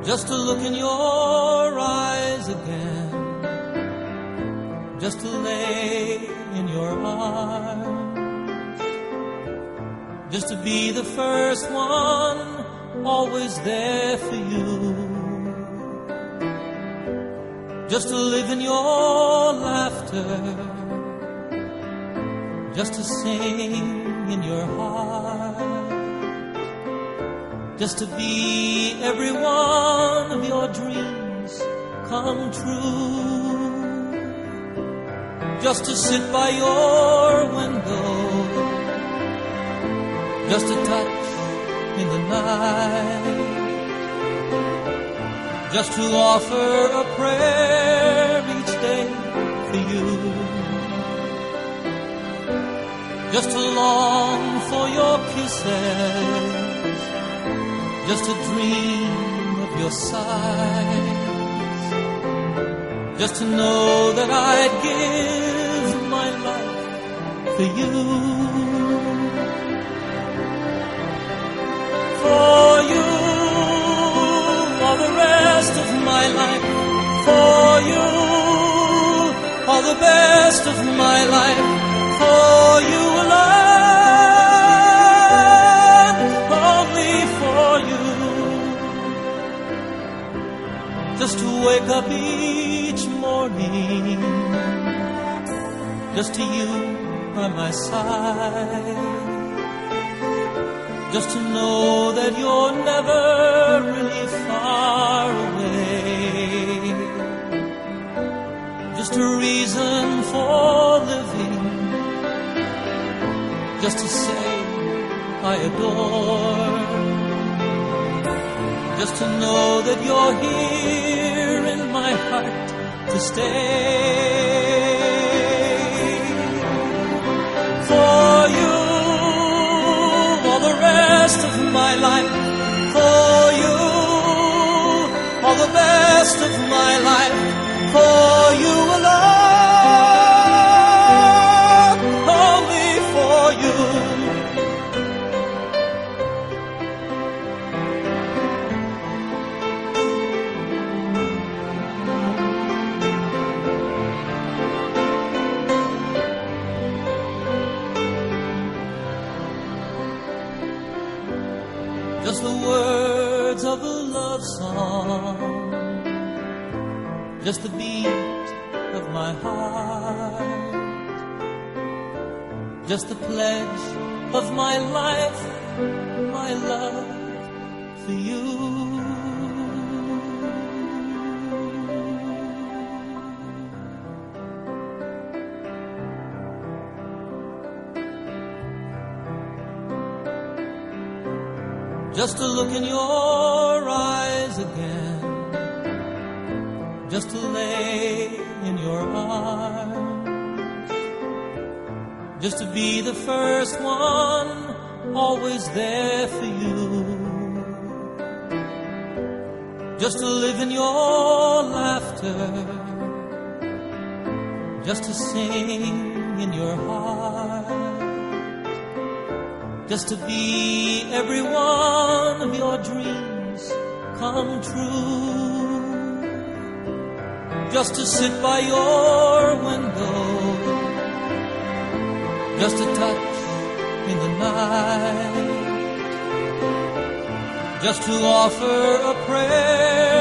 just to look in your eyes again, just to lay in your arms, just to be the first one, always there for you, just to live in your laughter, just to sing in your heart, just to be every one of your dreams come true, just to sit by your window, just to touch in the night, just to offer a prayer each day for you, just to long for your kisses, just to dream of your sighs, just to know that I'd give my life for you. For you, all the rest of my life. For you, all the best of my life. For you alone, only for you. Just to wake up each morning, just to you by my side, just to know that you're never really far away, just a reason for living, just to say I adore, just to know that you're here in my heart to stay. For you, all the rest of my life. For you, all the best of my life. For you alone, only for you. Just the words of a love song, just the beat of my heart, just the pledge of my life, my love for you. Just to look in your eyes again, just to lay in your arms, just to be the first one, always there for you, just to live in your laughter, just to sing in your heart, just to be every one of your dreams come true, just to sit by your window, just to touch in the night, just to offer a prayer